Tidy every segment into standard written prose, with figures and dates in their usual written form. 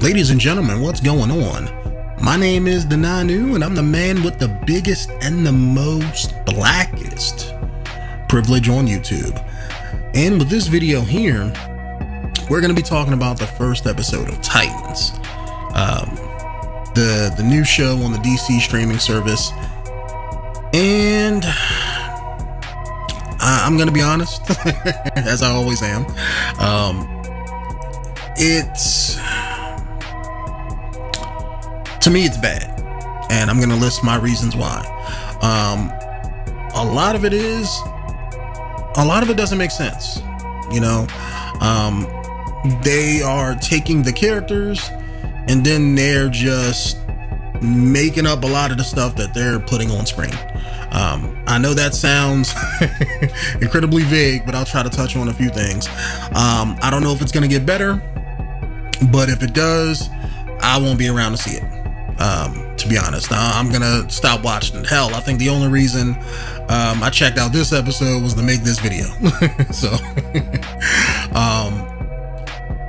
Ladies and gentlemen, what's going on? My name is the Nanu, and I'm the man with the biggest and the most blackest privilege on YouTube. And with this video here, we're going to be talking about the first episode of Titans, the new show on the DC streaming service. And I'm going to be honest, as I always am. To me, it's bad, and I'm gonna list my reasons why. A lot of it doesn't make sense. They are taking the characters and then they're just making up a lot of the stuff that they're putting on screen. I know that sounds incredibly vague, but I'll try to touch on a few things. I don't know if it's gonna get better, but if it does, I won't be around to see it. To be honest, I'm gonna stop watching. Hell, I think the only reason I checked out this episode was to make this video. So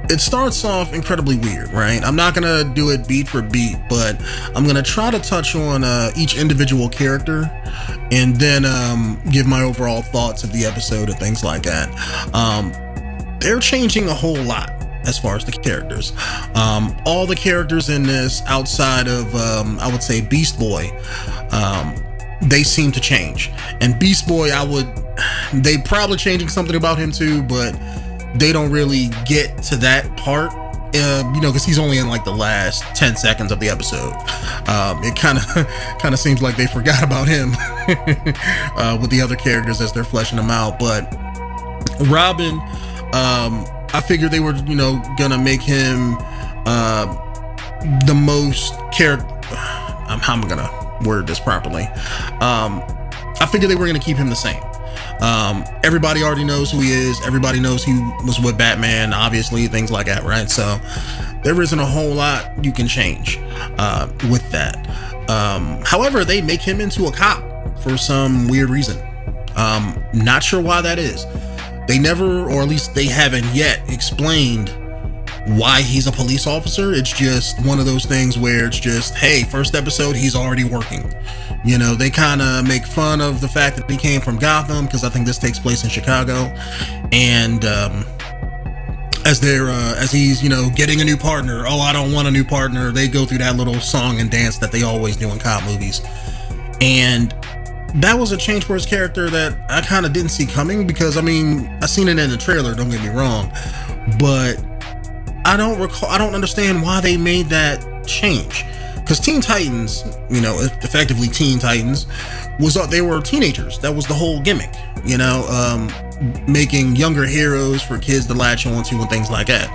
it starts off incredibly weird, right? I'm not gonna do it beat for beat, but I'm gonna try to touch on each individual character and then give my overall thoughts of the episode and things like that. They're changing a whole lot as far as the characters. All the characters in this, outside of I would say Beast Boy, they seem to change. And Beast Boy, they probably changing something about him too, but they don't really get to that part, because he's only in like the last 10 seconds of the episode. It kind of seems like they forgot about him with the other characters as they're fleshing them out. But Robin, I figured they were, gonna make him the most character. How am I gonna word this properly? I figured they were gonna keep him the same. Everybody already knows who he is. Everybody knows he was with Batman, obviously, things like that, right? So there isn't a whole lot you can change with that. However, they make him into a cop for some weird reason. Not sure why that is. They never, or at least they haven't yet, explained why he's a police officer. It's just one of those things where it's just, hey, first episode, he's already working. They kind of make fun of the fact that he came from Gotham, because I think this takes place in Chicago. And as he's, getting a new partner, oh, I don't want a new partner, they go through that little song and dance that they always do in cop movies. And that was a change for his character that I kind of didn't see coming, because I seen it in the trailer, don't get me wrong, but I don't understand why they made that change. Because Teen Titans, effectively Teen Titans, they were teenagers. That was the whole gimmick, making younger heroes for kids to latch onto and things like that.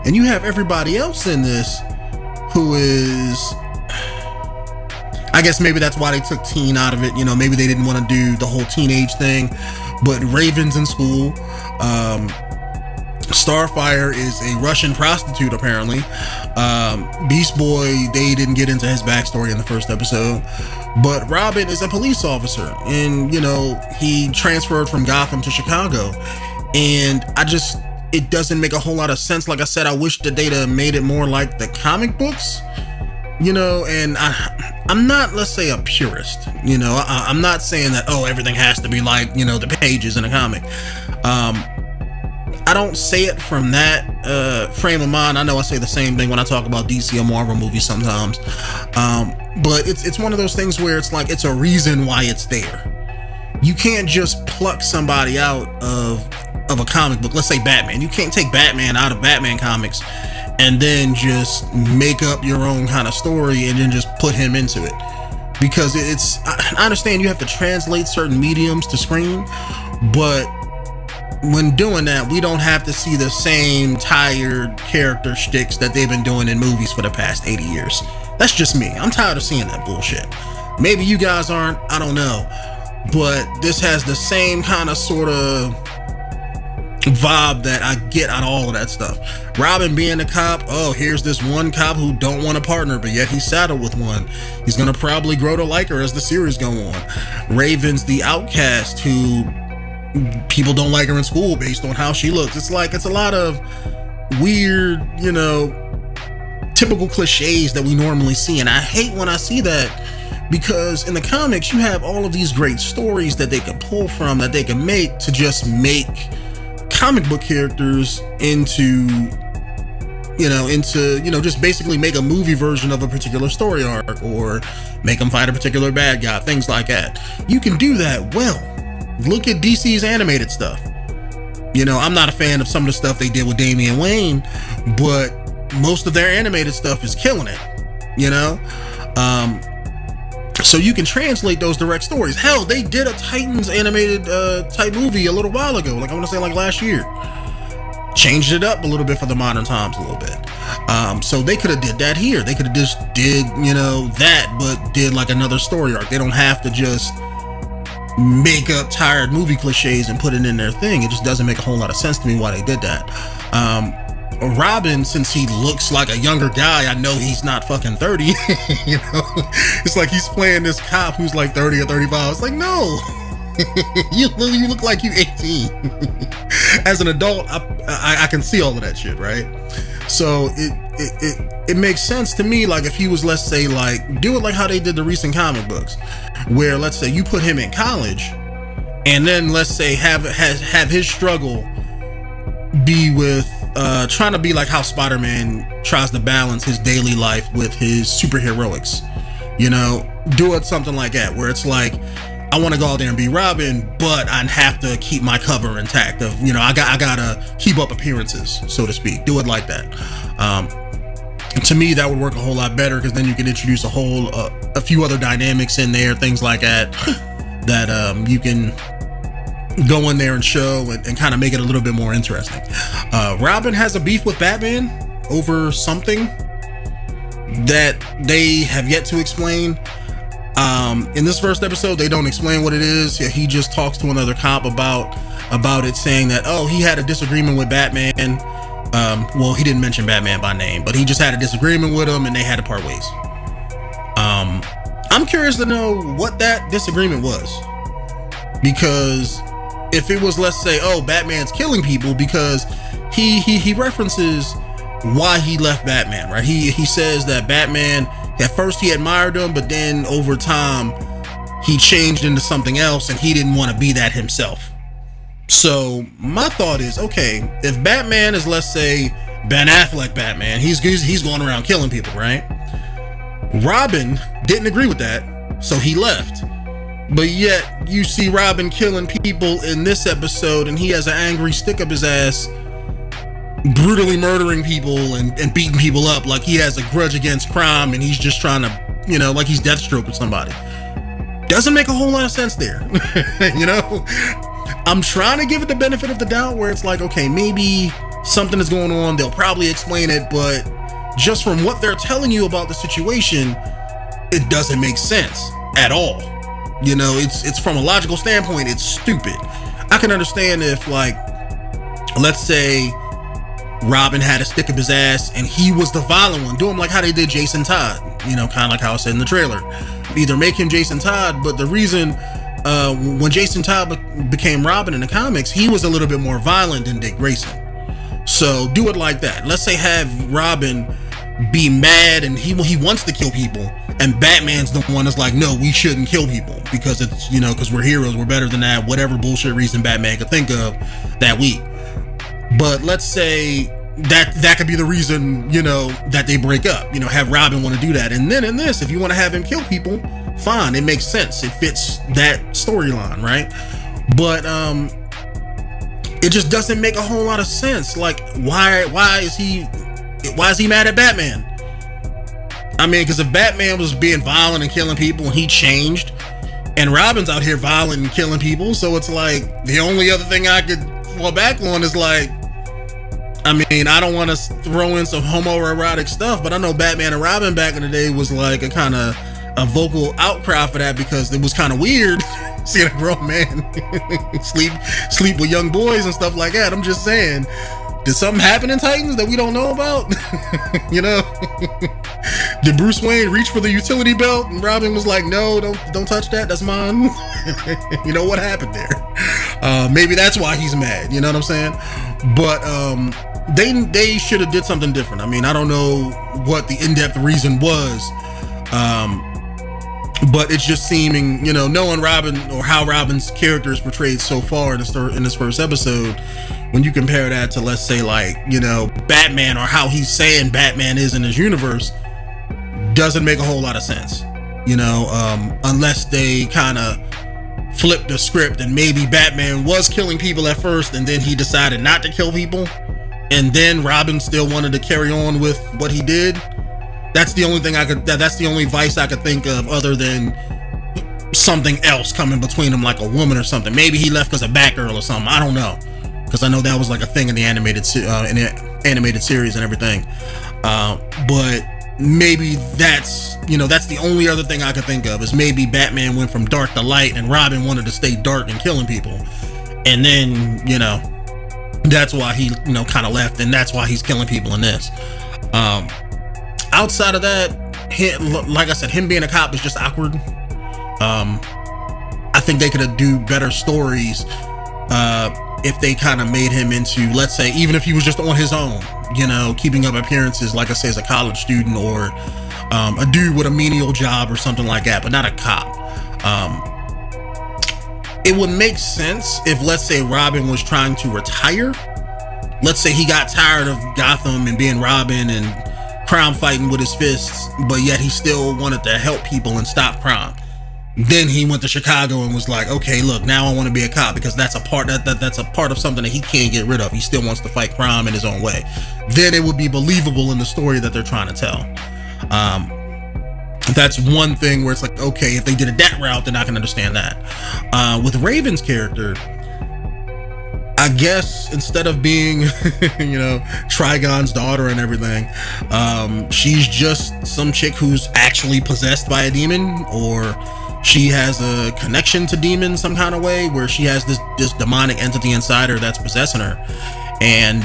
And you have everybody else in this who is, I guess maybe that's why they took teen out of it. Maybe they didn't want to do the whole teenage thing. But Raven's in school. Starfire is a Russian prostitute, apparently. Beast Boy, they didn't get into his backstory in the first episode. But Robin is a police officer. And, he transferred from Gotham to Chicago. And it doesn't make a whole lot of sense. Like I said, I wish the data made it more like the comic books. And I'm not, let's say, a purist. I'm not saying that, everything has to be like, the pages in a comic. I don't say it from that frame of mind. I know I say the same thing when I talk about DC or Marvel movies sometimes. But it's one of those things where it's like, it's a reason why it's there. You can't just pluck somebody out of a comic book. Let's say Batman. You can't take Batman out of Batman comics and then just make up your own kind of story and then just put him into it. Because I understand you have to translate certain mediums to screen, but when doing that, we don't have to see the same tired character shticks that they've been doing in movies for the past 80 years. That's just me. I'm tired of seeing that bullshit. Maybe you guys aren't, I don't know. But this has the same kind of sort of vibe that I get out of all of that stuff. Robin being a cop, here's this one cop who don't want a partner, but yet he's saddled with one. He's gonna probably grow to like her as the series go on. Raven's the outcast who people don't like her in school based on how she looks. It's a lot of weird, typical cliches that we normally see. And I hate when I see that, because in the comics you have all of these great stories that they can pull from, that they can make to just make comic book characters into just basically make a movie version of a particular story arc, or make them fight a particular bad guy, things like that. You can do that well. Look at DC's animated stuff. I'm not a fan of some of the stuff they did with Damian Wayne, but most of their animated stuff is killing it, so you can translate those direct stories. Hell, they did a Titans animated type movie a little while ago, like I want to say like last year. Changed it up a little bit for the modern times a little bit. So they could have did that here. They could have just did, that, but did like another story arc. They don't have to just make up tired movie cliches and put it in their thing. It just doesn't make a whole lot of sense to me why they did that. Robin, since he looks like a younger guy, I know he's not fucking 30. It's like he's playing this cop who's like 30 or 35. It's like, no. you look like you 18. As an adult, I can see all of that shit, right? So it makes sense to me, like if he was, let's say, like do it like how they did the recent comic books, where let's say you put him in college, and then let's say have his struggle be with trying to be like how Spider-Man tries to balance his daily life with his superheroics. Do it something like that, where it's like, I want to go out there and be Robin, but I have to keep my cover intact of, I gotta keep up appearances, so to speak. Do it like that. To me, that would work a whole lot better, because then you can introduce a few other dynamics in there, things like that, that you can go in there and show and kind of make it a little bit more interesting. Robin has a beef with Batman over something that they have yet to explain. In this first episode, they don't explain what it is. He just talks to another cop about it, saying that, he had a disagreement with Batman. Well, he didn't mention Batman by name, but he just had a disagreement with him and they had to part ways. I'm curious to know what that disagreement was, because if it was, let's say, Batman's killing people, because he references why he left Batman, right? He says that Batman, at first he admired him, but then over time he changed into something else and he didn't want to be that himself. So my thought is, okay, if Batman is, let's say, Ben Affleck Batman, he's going around killing people, right? Robin didn't agree with that, so he left. But yet you see Robin killing people in this episode, and he has an angry stick up his ass, brutally murdering people and beating people up like he has a grudge against crime, and he's just trying to, like he's Deathstroke with somebody. Doesn't make a whole lot of sense there. I'm trying to give it the benefit of the doubt, where it's like, okay, maybe something is going on, they'll probably explain it, but just from what they're telling you about the situation, it doesn't make sense at all. It's from a logical standpoint, it's stupid. I can understand if, like, let's say Robin had a stick up his ass and he was the violent one. Do him like how they did Jason Todd, kind of like how I said in the trailer. Either make him Jason Todd, but the reason when Jason Todd became Robin in the comics, he was a little bit more violent than Dick Grayson. So do it like that. Let's say have Robin be mad and he wants to kill people, and Batman's the one that's like, no, we shouldn't kill people because it's, because we're heroes, we're better than that, whatever bullshit reason Batman could think of that week. But let's say that could be the reason, that they break up, have Robin want to do that. And then in this, if you want to have him kill people, fine, it makes sense, it fits that storyline, right? But it just doesn't make a whole lot of sense. Like, why is he mad at Batman? I mean, because if Batman was being violent and killing people and he changed, and Robin's out here violent and killing people, so it's like the only other thing I could fall back on is like, I mean, I don't want to throw in some homoerotic stuff, but I know Batman and Robin back in the day was like a kind of a vocal outcry for that, because it was kind of weird seeing a grown man sleep with young boys and stuff like that. I'm just saying, did something happen in Titans that we don't know about? Did Bruce Wayne reach for the utility belt and Robin was like, no, don't touch that, that's mine? What happened there? Maybe that's why he's mad, you know what I'm saying? But they should have did something different. I mean, I don't know what the in-depth reason was, but it's just seeming, knowing Robin or how Robin's character is portrayed so far in this first episode, when you compare that to, let's say, like, Batman, or how he's saying Batman is in his universe, doesn't make a whole lot of sense, unless they kind of flipped the script and maybe Batman was killing people at first and then he decided not to kill people, and then Robin still wanted to carry on with what he did. That's the only thing that's the only vice I could think of, other than something else coming between them, like a woman or something. Maybe he left because of Batgirl or something. I don't know, because I know that was like a thing in the animated series and everything. But maybe that's the only other thing I could think of, is maybe Batman went from dark to light and Robin wanted to stay dark and killing people, and then that's why he kind of left, and that's why he's killing people in this. Outside of that, like I said, him being a cop is just awkward. I think they could do better stories if they kind of made him into, let's say, even if he was just on his own, keeping up appearances, like I say, as a college student, or a dude with a menial job or something like that, but not a cop. It would make sense if, let's say, Robin was trying to retire. Let's say he got tired of Gotham and being Robin and crime fighting with his fists, but yet he still wanted to help people and stop crime. Then he went to Chicago and was like, okay, look, now I want to be a cop, because that's a part that's a part of something that he can't get rid of. He still wants to fight crime in his own way. Then it would be believable in the story that they're trying to tell. That's one thing where it's like, okay, if they did it that route, then I can understand that. With Raven's character, I guess instead of being, Trigon's daughter and everything, she's just some chick who's actually possessed by a demon, or she has a connection to demons some kind of way, where she has this demonic entity inside her that's possessing her. And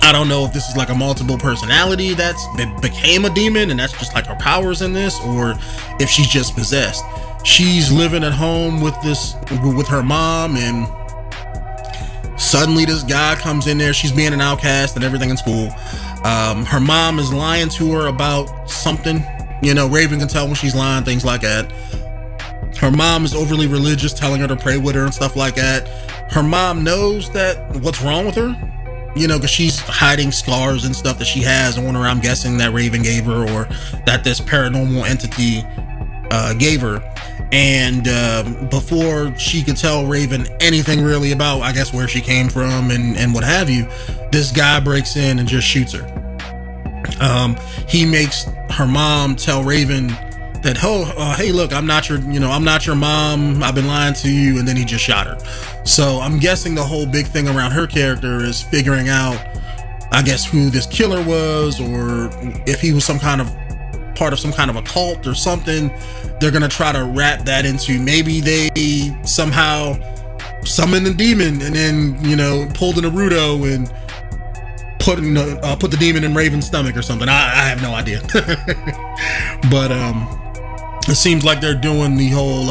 I don't know if this is like a multiple personality that's became a demon and that's just like her powers in this, or if she's just possessed. She's living at home with her mom, and suddenly this guy comes in there. She's being an outcast and everything in school. Her mom is lying to her about something. Raven can tell when she's lying, things like that. Her mom is overly religious, telling her to pray with her and stuff like that. Her mom knows that what's wrong with her, because she's hiding scars and stuff that she has on her. I'm guessing that Raven gave her, or that this paranormal entity gave her. And before she could tell Raven anything really about, I guess, where she came from and what have you, this guy breaks in and just shoots her. He makes her mom tell Raven that, hey, look, I'm not your mom. I've been lying to you. And then he just shot her. So I'm guessing the whole big thing around her character is figuring out, I guess, who this killer was, or if he was some kind of part of some kind of a cult or something. They're gonna try to wrap that into, maybe they somehow summoned a demon and then pulled a Naruto and put the demon in Raven's stomach or something. I have no idea. But it seems like they're doing the whole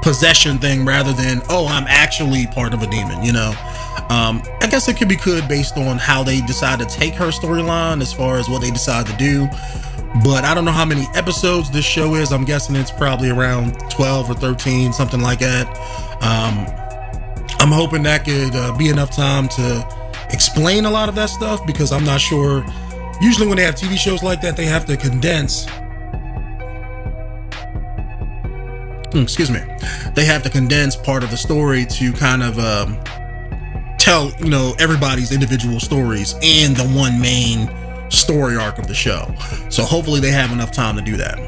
possession thing rather than, I'm actually part of a demon. I guess it could be good based on how they decide to take her storyline as far as what they decide to do. But I don't know how many episodes this show is. I'm guessing it's probably around 12 or 13, something like that. I'm hoping that could be enough time to explain a lot of that stuff, because I'm not sure. Usually when they have TV shows like that, they have to condense. They have to condense part of the story to kind of tell, everybody's individual stories and the one main story arc of the show. So hopefully they have enough time to do that.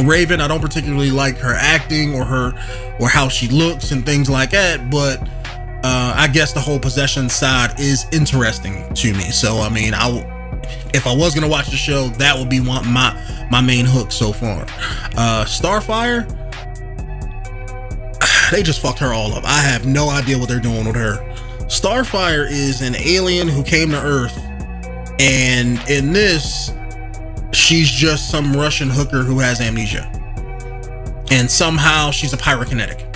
Raven, I don't particularly like her acting or how she looks and things like that, but I guess the whole possession side is interesting to me. So I mean, if I was gonna watch the show, that would be my main hook so far. Starfire, they just fucked her all up. I have no idea what they're doing with her. Starfire is an alien who came to Earth, and in this, she's just some Russian hooker who has amnesia, and somehow she's a pyrokinetic.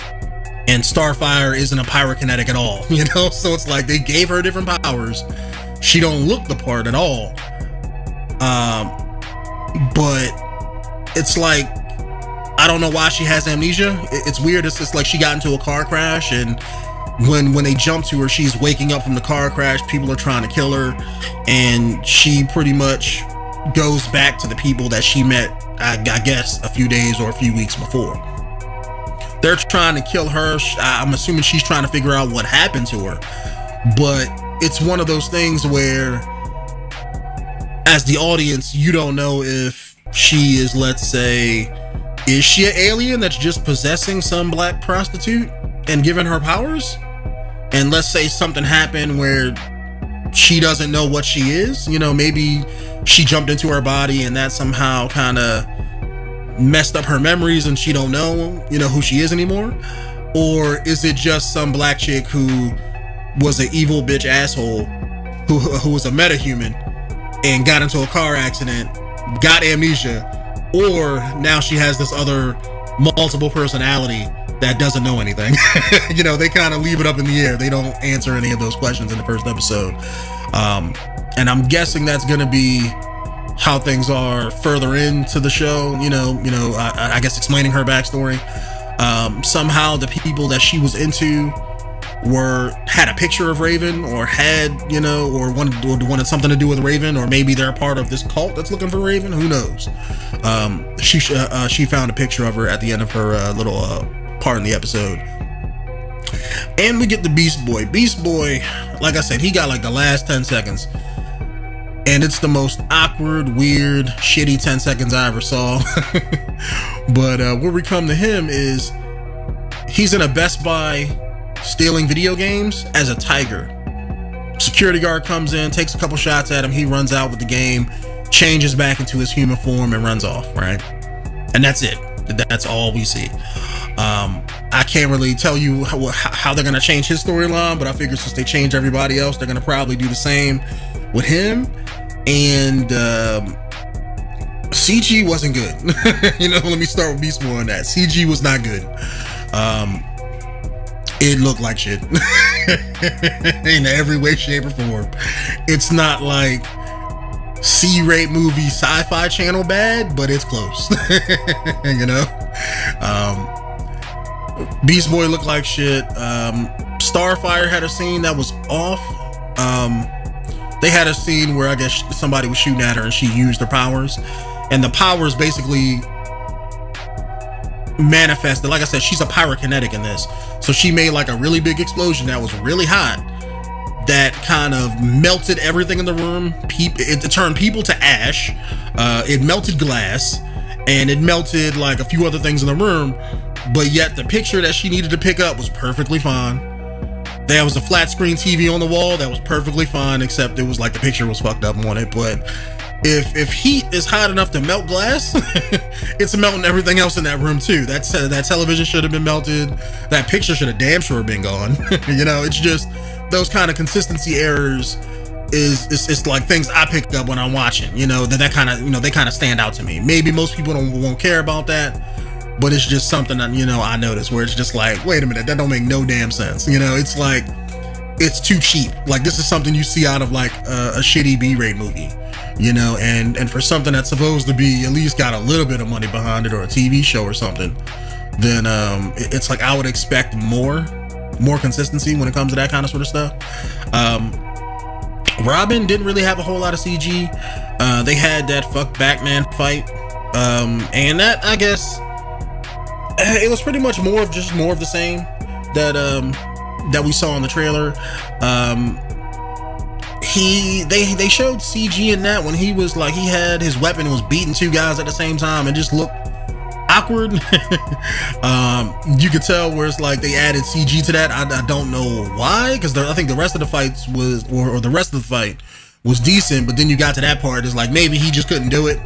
and Starfire isn't a pyrokinetic at all, you know? So it's like they gave her different powers. She don't look the part at all. But it's like, I don't know why she has amnesia. It's weird. It's just like she got into a car crash, and when they jump to her, she's waking up from the car crash. People are trying to kill her, and she pretty much goes back to the people that she met, I guess, a few days or a few weeks before. They're trying to kill her. I'm assuming she's trying to figure out what happened to her. But it's one of those things where, as the audience, you don't know if she is, let's say, is she an alien that's just possessing some black prostitute and giving her powers? And let's say something happened where she doesn't know what she is. You know, maybe she jumped into her body and that somehow kind of messed up her memories and she don't know, you know, who she is anymore. Or is it just some black chick who was an evil bitch asshole who was a metahuman and got into a car accident, got amnesia, or now she has this other multiple personality that doesn't know anything. You know, they kind of leave it up in the air. They don't answer any of those questions in the first episode. And I'm guessing that's going to be how things are further into the show. I guess explaining her backstory. Somehow the people that she was into had a picture of Raven, or had, or wanted something to do with Raven, or maybe they're part of this cult that's looking for Raven. Who knows? She found a picture of her at the end of her little part in the episode. And we get the Beast Boy. Beast Boy, like I said, he got like the last 10 seconds. And it's the most awkward, weird, shitty 10 seconds I ever saw. But where we come to him is he's in a Best Buy stealing video games as a tiger. Security guard comes in, takes a couple shots at him. He runs out with the game, changes back into his human form, and runs off, right? And that's it. That's all we see. I can't really tell you how they're going to change his storyline, but I figure since they change everybody else, they're going to probably do the same with him. And CG wasn't good. Let me start with Beast Boy on that. CG was not good. It looked like shit in every way, shape, or form. It's not like C-rate movie Sci-Fi Channel bad, but it's close. Beast Boy looked like shit. Starfire had a scene that was off. They had a scene where I guess somebody was shooting at her and she used her powers, and the powers basically manifested. Like I said, she's a pyrokinetic in this, so she made like a really big explosion that was really hot, that kind of melted everything in the room. It turned people to ash. It melted glass, and it melted like a few other things in the room. But yet the picture that she needed to pick up was perfectly fine. There was a flat screen TV on the wall that was perfectly fine, except it was like the picture was fucked up on it. But if heat is hot enough to melt glass, it's melting everything else in that room too. That television should have been melted. That picture should have damn sure been gone. It's just those kind of consistency errors is like things I pick up when I'm watching. That kind of they kind of stand out to me. Maybe most people won't care about that, but it's just something that I noticed, where it's just like, wait a minute, that don't make no damn sense. It's like, it's too cheap. Like, this is something you see out of like a shitty B-rate movie, and for something that's supposed to be at least got a little bit of money behind it, or a TV show or something, then it's like I would expect more consistency when it comes to that kind of sort of stuff. Robin didn't really have a whole lot of CG. They had that fuck Batman fight, and that, I guess, it was pretty much more of the same that we saw in the trailer. They showed CG in that when he was like, he had his weapon and was beating two guys at the same time, and just looked awkward. You could tell where it's like they added CG to that. I don't know why, because I think the rest of the fights was, or the rest of the fight was decent, but then you got to that part, it's like maybe he just couldn't do it,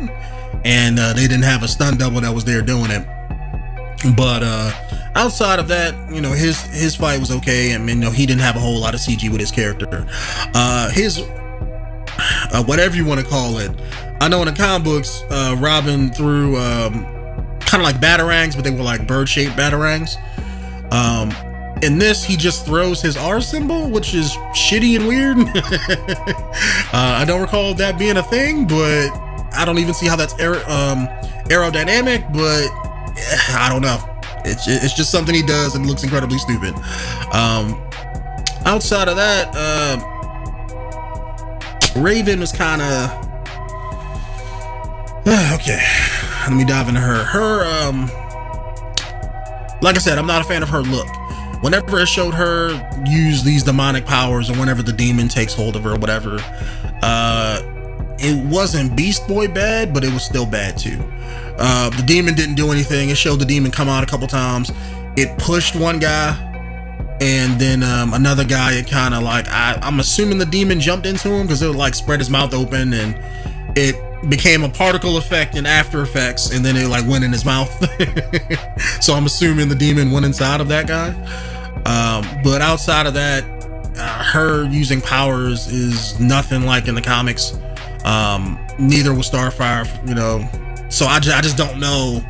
and they didn't have a stunt double that was there doing it. But outside of that, his fight was okay, and he didn't have a whole lot of CG with his character. His whatever you want to call it. I know in the comic books, Robin threw kind of like batarangs, but they were like bird-shaped batarangs. In this, he just throws his R symbol, which is shitty and weird. I don't recall that being a thing, but I don't even see how that's aerodynamic, but I don't know. It's just something he does and looks incredibly stupid. Outside of that, Raven was kind of okay. Let me dive into her. Like I said, I'm not a fan of her look. Whenever it showed her use these demonic powers, or whenever the demon takes hold of her or whatever, it wasn't Beast Boy bad, but it was still bad too. The demon didn't do anything. It showed the demon come out a couple times. It pushed one guy, and then another guy, it kind of like, I'm assuming the demon jumped into him, because it would like spread his mouth open, and it became a particle effect in After Effects, and then it like went in his mouth. So I'm assuming the demon went inside of that guy. But outside of that, her using powers is nothing like in the comics. Neither was Starfire, you know. So I just don't know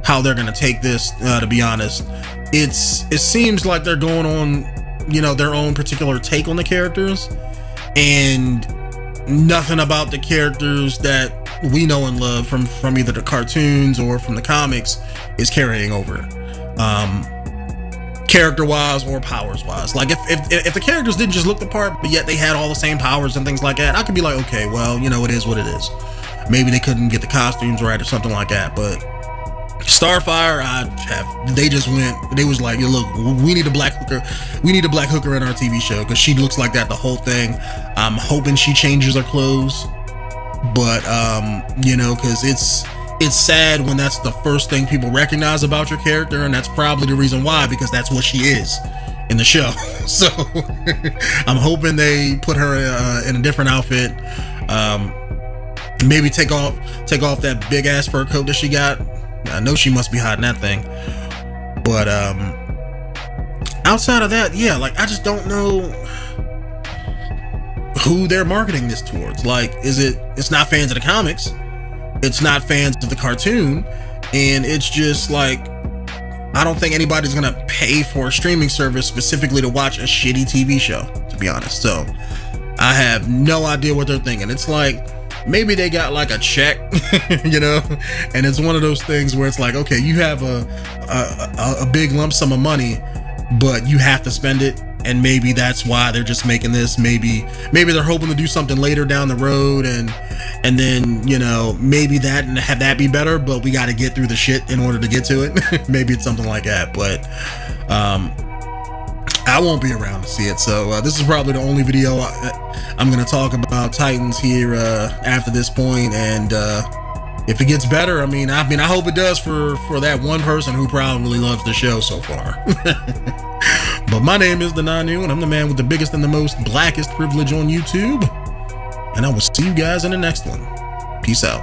how they're gonna take this. To be honest, it seems like they're going on, you know, their own particular take on the characters, and nothing about the characters that we know and love from either the cartoons or from the comics is carrying over, character wise or powers wise. Like if the characters didn't just look the part, but yet they had all the same powers and things like that, I could be like, okay, well, you know, it is what it is. Maybe they couldn't get the costumes right or something like that. But Starfire, they was like, look, we need a black hooker. We need a black hooker in our TV show, because she looks like that the whole thing. I'm hoping she changes her clothes, but you know, because it's sad when that's the first thing people recognize about your character, and that's probably the reason why, because that's what she is in the show. So I'm hoping they put her in a different outfit. Maybe take off that big ass fur coat that she got. I know she must be hiding that thing. But outside of that, yeah, like I just don't know who they're marketing this towards. Like, it's not fans of the comics, it's not fans of the cartoon, and it's just like, I don't think anybody's gonna pay for a streaming service specifically to watch a shitty TV show, to be honest. So I have no idea what they're thinking. It's like, maybe they got like a check, you know, and it's one of those things where it's like, okay, you have a big lump sum of money, but you have to spend it, and maybe that's why they're just making this. Maybe they're hoping to do something later down the road, and then, you know, maybe that and have that be better, but we got to get through the shit in order to get to it. Maybe it's something like that, but I won't be around to see it. So this is probably the only video I'm gonna talk about Titans here after this point, and if it gets better, I mean, I hope it does for that one person who probably loves the show so far. But my name is the Nanu, and I'm the man with the biggest and the most blackest privilege on YouTube, and I will see you guys in the next one. Peace out.